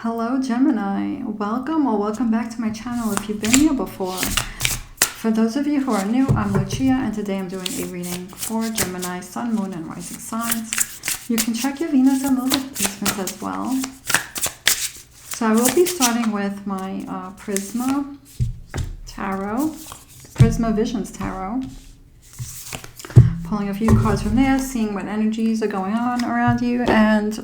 Hello Gemini, welcome or welcome back to my channel if you've been here before. For those of you who are new, I'm Lucia and today I'm doing a reading for Gemini, Sun, Moon, and Rising signs. You can check your Venus and Lilith placements as well. So I will be starting with my Prisma Tarot, Prisma Visions Tarot. Pulling a few cards from there, seeing what energies are going on around you, and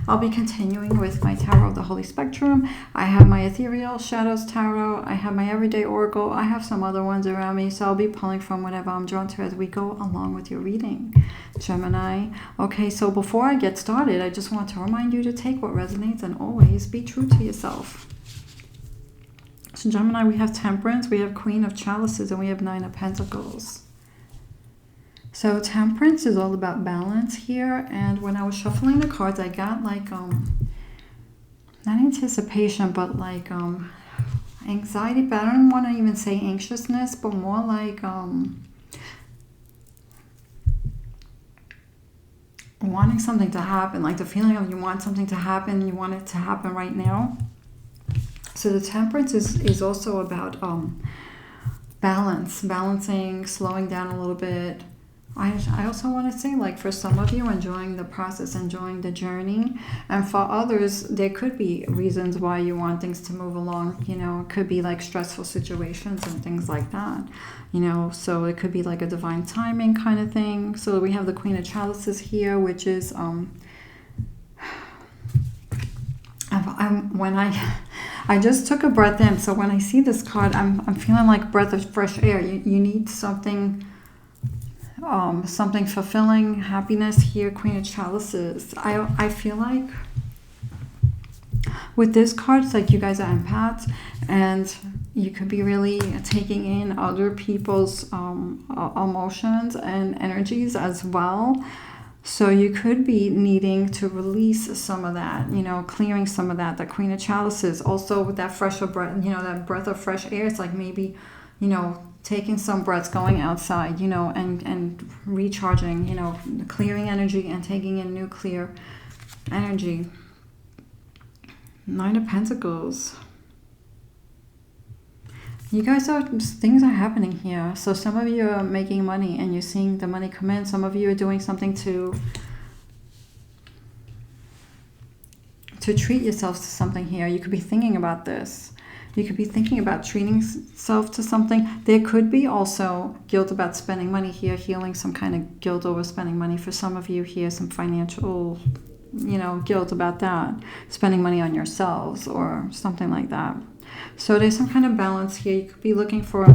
I'll be continuing with my Tarot of the Holy Spectrum. I have my Ethereal Shadows Tarot, I have my Everyday Oracle, I have some other ones around me, so I'll be pulling from whatever I'm drawn to as we go along with your reading, Gemini. Okay, so before I get started, I just want to remind you to take what resonates and always be true to yourself. So Gemini, we have Temperance, we have Queen of Chalices, and we have Nine of Pentacles. So Temperance is all about balance here, and when I was shuffling the cards, I got like not anticipation, but like anxiety, but I don't want to even say anxiousness, but more like wanting something to happen, like the feeling of you want something to happen, you want it to happen right now. So the Temperance is also about balancing, slowing down a little bit. I also want to say, like, for some of you, enjoying the process, enjoying the journey. And for others, there could be reasons why you want things to move along. You know, it could be like stressful situations and things like that. You know, so it could be like a divine timing kind of thing. So we have the Queen of Chalices here, which is, I just took a breath in. So when I see this card, I'm feeling like breath of fresh air. You need something... something fulfilling, happiness here, Queen of Chalices. I feel like with this card, it's like you guys are empaths and you could be really taking in other people's emotions and energies as well. So you could be needing to release some of that, you know, clearing some of that. The Queen of Chalices, also with that fresher breath, you know, that breath of fresh air. It's like maybe, you know, taking some breaths, going outside, you know, and recharging, you know, clearing energy and taking in new clear energy. Nine of Pentacles. You guys are, things are happening here. So some of you are making money and you're seeing the money come in. Some of you are doing something to treat yourselves to something here. You could be thinking about this. You could be thinking about treating yourself to something. There could be also guilt about spending money here, healing some kind of guilt over spending money. For some of you here, some financial, you know, guilt about that. Spending money on yourselves or something like that. So there's some kind of balance here. You could be looking for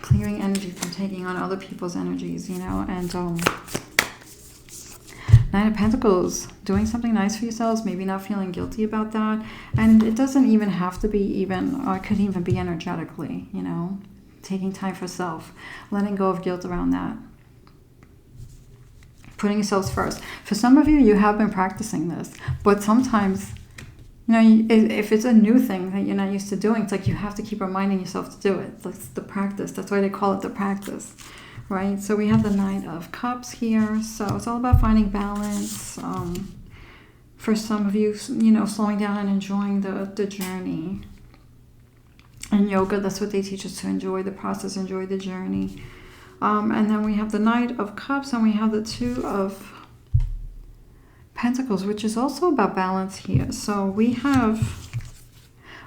clearing energy from taking on other people's energies, you know, and Nine of Pentacles, doing something nice for yourselves, maybe not feeling guilty about that. And it doesn't even have to be even, or it could even be energetically, you know, taking time for self, letting go of guilt around that. Putting yourselves first. For some of you, you have been practicing this, but sometimes, you know, if it's a new thing that you're not used to doing, it's like you have to keep reminding yourself to do it. That's the practice. That's why they call it the practice. Right, so we have the Knight of Cups here. So it's all about finding balance. For some of you, you know, slowing down and enjoying the journey. In yoga, that's what they teach us, to enjoy the process, enjoy the journey. And then we have the Knight of Cups and we have the Two of Pentacles, which is also about balance here. So we have...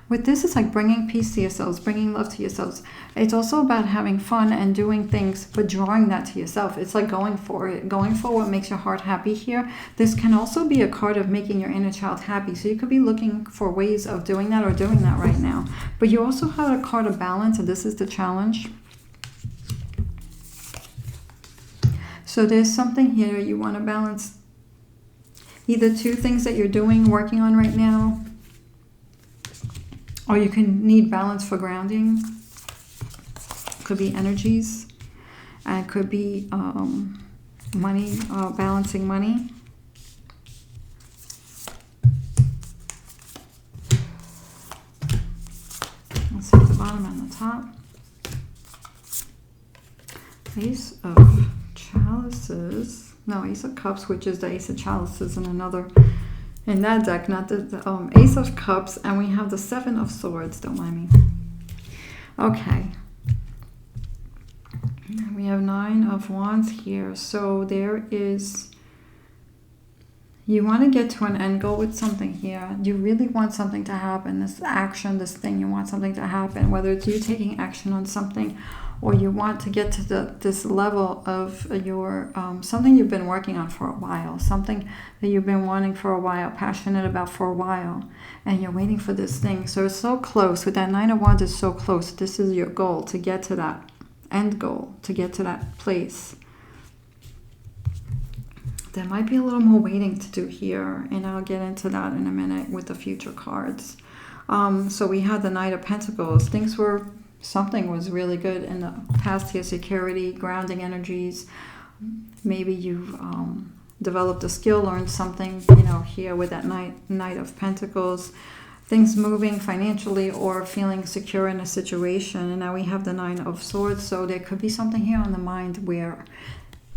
with this, it's like bringing peace to yourselves, bringing love to yourselves. It's also about having fun and doing things, but drawing that to yourself. It's like going for it, going for what makes your heart happy here. This can also be a card of making your inner child happy. So you could be looking for ways of doing that or doing that right now. But you also have a card of balance, and this is the challenge. So there's something here you want to balance. Either two things that you're doing, working on right now, or you can need balance for grounding. Could be energies. And it could be money, balancing money. Let's see the bottom and the top. Ace of Chalices. No, Ace of Cups, which is the Ace of Chalices in another in that deck, not the Ace of Cups, and we have the Seven of Swords. Don't mind me. Okay. We have Nine of Wands here. So there is... You want to get to an end goal with something here. You really want something to happen. This action, this thing, you want something to happen. Whether it's you taking action on something, or you want to get to this level of your something you've been working on for a while, something that you've been wanting for a while, passionate about for a while, and you're waiting for this thing. So it's so close. With that Nine of Wands, it's so close. This is your goal, to get to that end goal, to get to that place. There might be a little more waiting to do here, and I'll get into that in a minute with the future cards. So we had the Knight of Pentacles. Something was really good in the past here. Security, grounding energies. Maybe you've developed a skill, learned something, here with that Knight of Pentacles. Things moving financially or feeling secure in a situation. And now we have the Nine of Swords. So there could be something here on the mind where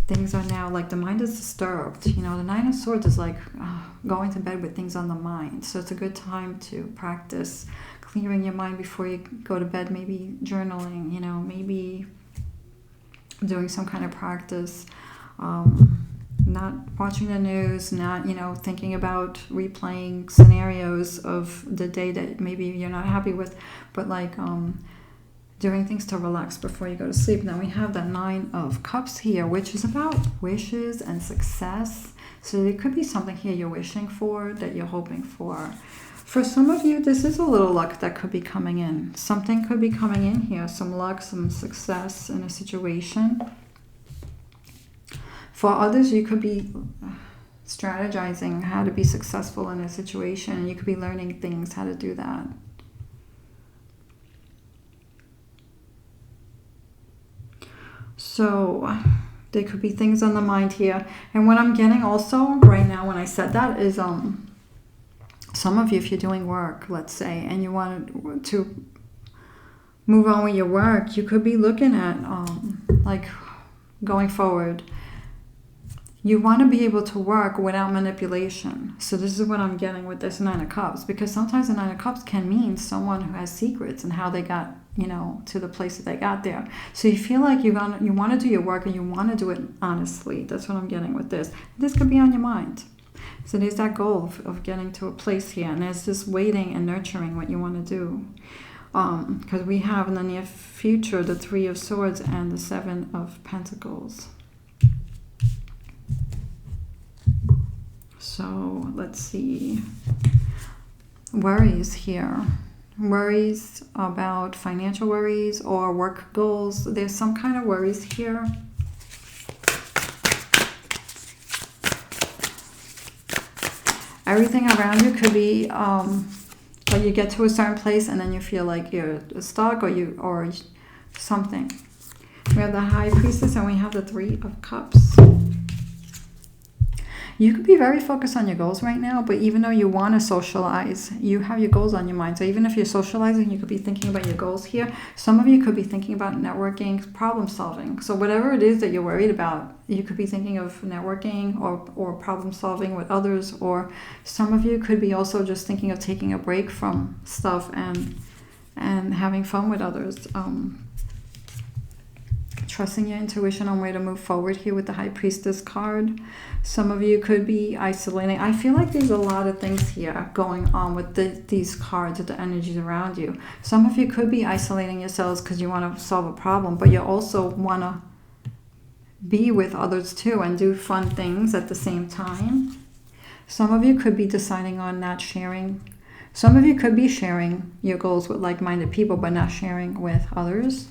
things are now, like, the mind is disturbed. The Nine of Swords is like going to bed with things on the mind. So it's a good time to practice clearing your mind before you go to bed. Maybe journaling, maybe doing some kind of practice. Not watching the news, not, thinking about replaying scenarios of the day that maybe you're not happy with, but like doing things to relax before you go to sleep. Now we have the Nine of Cups here, which is about wishes and success. So there could be something here you're wishing for, that you're hoping for. For some of you, this is a little luck that could be coming in. Something could be coming in here, some luck, some success in a situation. For others, you could be strategizing how to be successful in a situation, and you could be learning things, how to do that. So there could be things on the mind here. And what I'm getting also right now when I said that is some of you, if you're doing work, let's say, and you want to move on with your work, you could be looking at like going forward. You want to be able to work without manipulation. So this is what I'm getting with this Nine of Cups, because sometimes the Nine of Cups can mean someone who has secrets and how they got, to the place that they got there. So you feel like you want to do your work and you want to do it honestly. That's what I'm getting with this. This could be on your mind. So there's that goal of getting to a place here, and there's this waiting and nurturing what you want to do. Because we have in the near future the Three of Swords and the Seven of Pentacles. So let's see. Worries here. Worries about financial worries or work goals. There's some kind of worries here. Everything around you could be like you get to a certain place and then you feel like you're stuck or something. We have the High Priestess and we have the Three of Cups. You could be very focused on your goals right now, but even though you want to socialize, you have your goals on your mind. So even if you're socializing, you could be thinking about your goals here. Some of you could be thinking about networking, problem solving. So whatever it is that you're worried about, you could be thinking of networking or problem solving with others. Or some of you could be also just thinking of taking a break from stuff and having fun with others. Trusting your intuition on where to move forward here with the High Priestess card. Some of you could be isolating. I feel like there's a lot of things here going on with these cards, with the energies around you. Some of you could be isolating yourselves because you want to solve a problem, but you also want to be with others too and do fun things at the same time. Some of you could be deciding on not sharing. Some of you could be sharing your goals with like-minded people, but not sharing with others.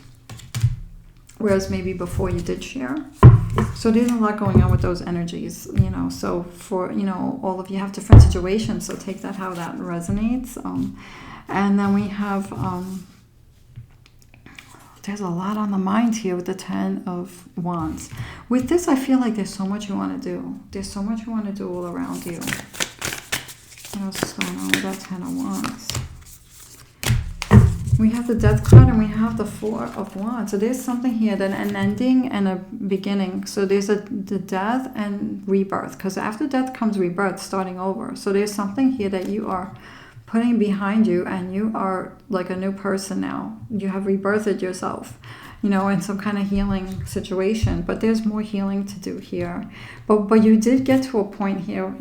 Whereas maybe before you did share. So there's a lot going on with those energies, so for, all of you have different situations, so take that how that resonates. And then we have, there's a lot on the mind here with the Ten of Wands. With this, I feel like there's so much you want to do. There's so much you want to do all around you. What else is going on with that Ten of Wands? We have the Death card and we have the Four of Wands. So there's something here, that an ending and a beginning. So there's the death and rebirth, because after death comes rebirth, starting over. So there's something here that you are putting behind you, and you are like a new person now. You have rebirthed yourself, you know, in some kind of healing situation. But there's more healing to do here. But you did get to a point here.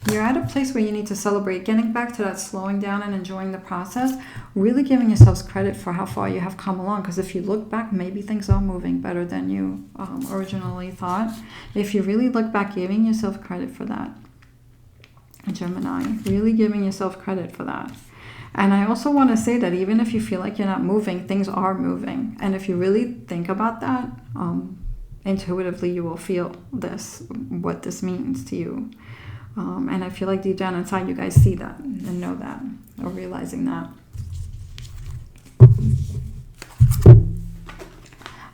You're at a place where you need to celebrate, getting back to that slowing down and enjoying the process, really giving yourselves credit for how far you have come along. Because if you look back, maybe things are moving better than you originally thought. If you really look back, giving yourself credit for that. Gemini, really giving yourself credit for that. And I also want to say that even if you feel like you're not moving, things are moving. And if you really think about that, intuitively you will feel this, what this means to you. And I feel like deep down inside you guys see that and know that, or realizing that.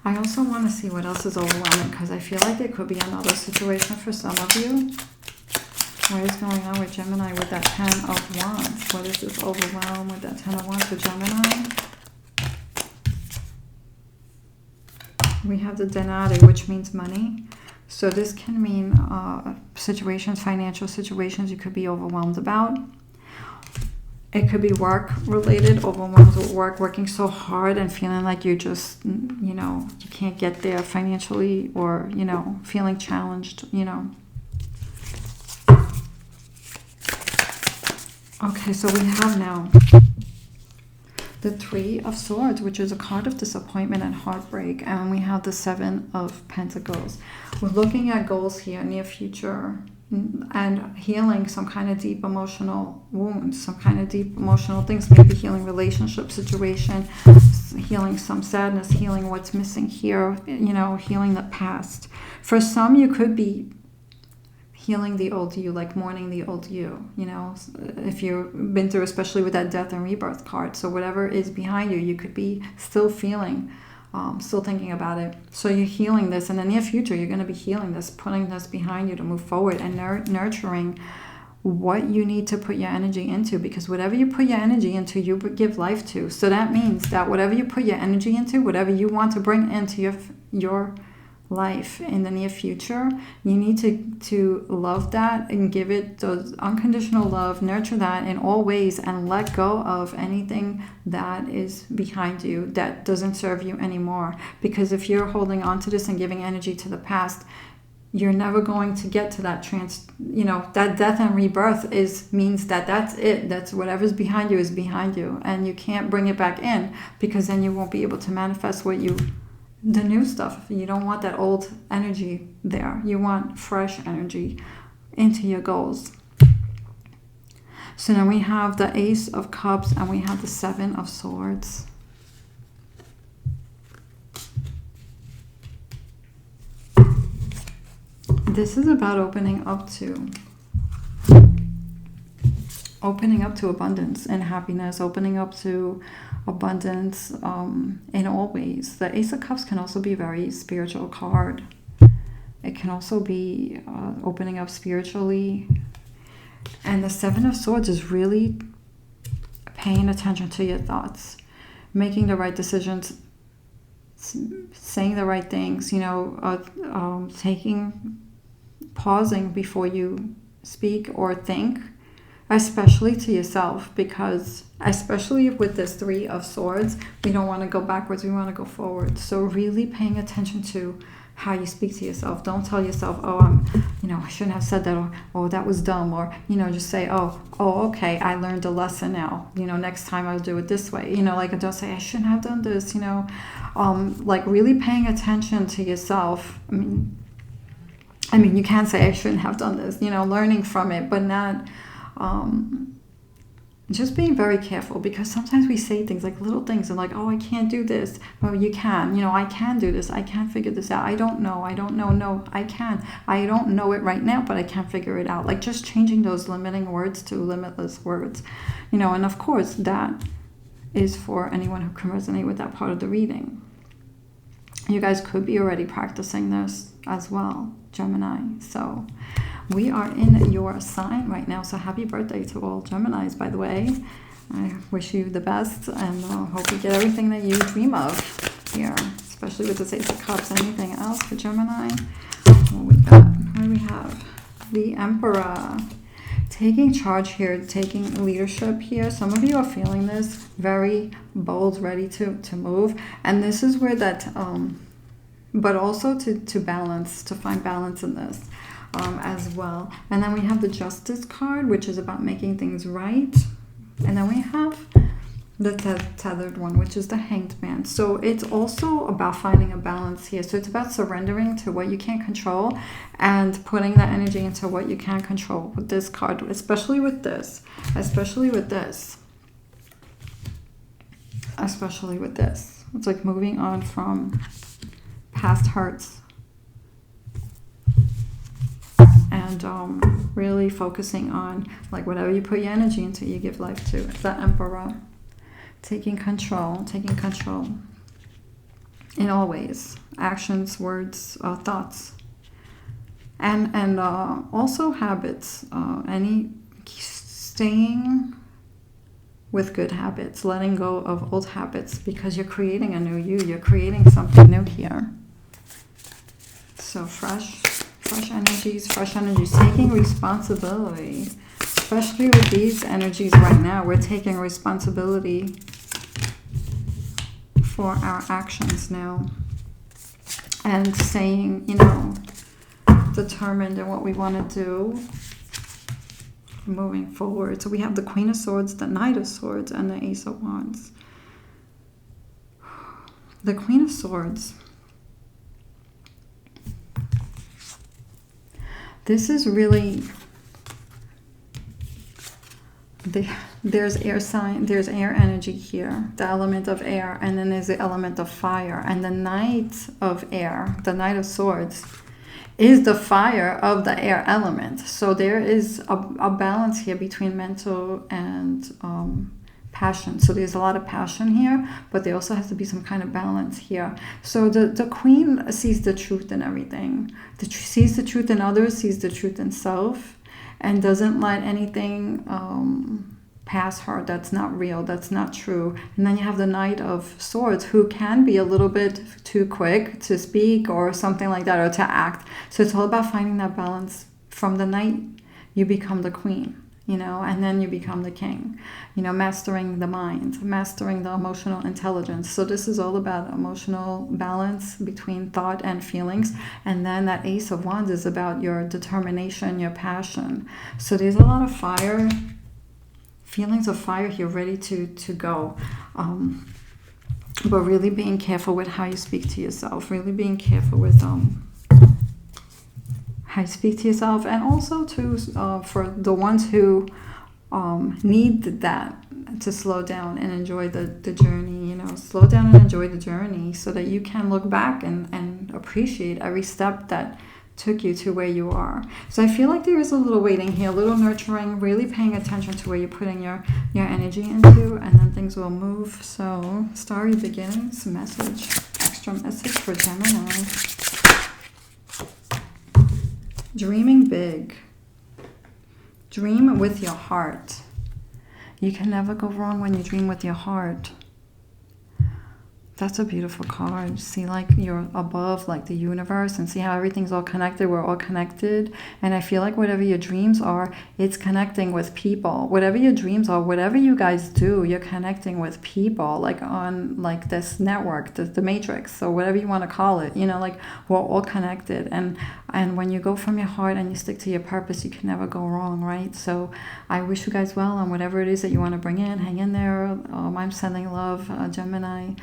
I also want to see what else is overwhelming, because I feel like there could be another situation for some of you. What is going on with Gemini with that 10 of Wands? What is this overwhelm with that 10 of Wands for Gemini? We have the denari, which means money. So this can mean situations, financial situations you could be overwhelmed about. It could be work related, overwhelmed with work, working so hard and feeling like you just, you know, you can't get there financially, or, you know, feeling challenged, you know. Okay, so we have now the Three of Swords, which is a card of disappointment and heartbreak. And we have the Seven of Pentacles. We're looking at goals here, near future, and healing some kind of deep emotional wounds, some kind of deep emotional things, maybe healing relationship situation, healing some sadness, healing what's missing here, you know, healing the past. For some, you could be healing the old you, like mourning the old you, you know, if you've been through, especially with that death and rebirth card. So whatever is behind you, you could be still feeling, still thinking about it. So you're healing this. In the near future, you're going to be healing this, putting this behind you to move forward, and nurturing what you need to put your energy into, because whatever you put your energy into, you give life to. So that means that whatever you put your energy into, whatever you want to bring into your life in the near future, you need to love that and give it those unconditional love, nurture that in all ways, and let go of anything that is behind you that doesn't serve you anymore. Because if you're holding on to this and giving energy to the past, you're never going to get to that that death and rebirth means that that's it. That's whatever's behind you is behind you, and you can't bring it back in, because then you won't be able to manifest the new stuff. You don't want that old energy there. You want fresh energy into your goals. So now we have the Ace of Cups and we have the Seven of Swords. This is about opening up to abundance and happiness, opening up to abundance in all ways. The Ace of Cups can also be a very spiritual card. It can also be opening up spiritually. And the Seven of Swords is really paying attention to your thoughts, making the right decisions, saying the right things, pausing before you speak or think, especially to yourself, because especially with this Three of Swords, we don't want to go backwards, we want to go forward. So really paying attention to how you speak to yourself. Don't tell yourself, I shouldn't have said that, or oh, that was dumb, or just say, oh, okay, I learned a lesson now, next time I'll do it this way, don't say I shouldn't have done this, really paying attention to yourself. I mean, you can say I shouldn't have done this, learning from it, but not just being very careful, because sometimes we say things like little things and like, oh, I can't do this. Well, you can, I can do this. I can figure this out. I don't know. No, I can. I don't know it right now, but I can figure it out. Like just changing those limiting words to limitless words, and of course that is for anyone who can resonate with that part of the reading. You guys could be already practicing this as well, Gemini. So we are in your sign right now. So happy birthday to all Geminis, by the way. I wish you the best, and hope you get everything that you dream of here, especially with the Ace of Cups. Anything else for Gemini? What do we have? The Emperor. Taking charge here, taking leadership here. Some of you are feeling this, very bold, ready to move. And this is where that, but also to balance, to find balance in this as well. And then we have the Justice card, which is about making things right. And then we have the tethered one, which is the Hanged Man. So it's also about finding a balance here. So it's about surrendering to what you can't control and putting that energy into what you can control with this card, especially with this, especially with this, especially with this. It's like moving on from past hurts and really focusing on, like, whatever you put your energy into, you give life to. It's the Emperor. Taking control in all ways, actions, words, thoughts, and also habits. Staying with good habits, letting go of old habits, because you're creating a new you. You're creating something new here. So fresh energies, taking responsibility. Especially with these energies right now, we're taking responsibility for our actions now. And saying, you know, determined in what we want to do moving forward. So we have the Queen of Swords, the Knight of Swords, and the Ace of Wands. The Queen of Swords. This is really... There's air energy here, the element of air, and then there's the element of fire. And the Knight of Air, the Knight of Swords, is the fire of the air element. So there is a balance here between mental and passion. So there's a lot of passion here, but there also has to be some kind of balance here. So the Queen sees the truth in everything. Sees the truth in others, sees the truth in self, and doesn't let anything pass her that's not real, that's not true. And then you have the Knight of Swords, who can be a little bit too quick to speak or something like that, or to act. So it's all about finding that balance. From the Knight, you become the Queen, you know, and then you become the King, you know, mastering the mind, mastering the emotional intelligence. So this is all about emotional balance between thought and feelings. And then that Ace of Wands is about your determination, your passion. So there's a lot of fire, feelings of fire here, ready to go. But really being careful with how you speak to yourself, really being careful with how you speak to yourself, and also to for the ones who need that, to slow down and enjoy the journey. You know, slow down and enjoy the journey, so that you can look back and appreciate every step that took you to where you are. So I feel like there is a little waiting here, a little nurturing, really paying attention to where you're putting your energy into, and then things will move. So starry beginnings, extra message for Gemini. Dreaming big. Dream with your heart. You can never go wrong when you dream with your heart. That's a beautiful card. See, like, you're above, like, the universe, and see how everything's all connected. We're all connected. And I feel like whatever your dreams are, it's connecting with people. Whatever your dreams are, whatever you guys do, you're connecting with people, like, on, like, this network, the matrix. So whatever you want to call it, you know, like, we're all connected. And when you go from your heart and you stick to your purpose, you can never go wrong, right? So I wish you guys well on whatever it is that you want to bring in. Hang in there. I'm sending love, Gemini.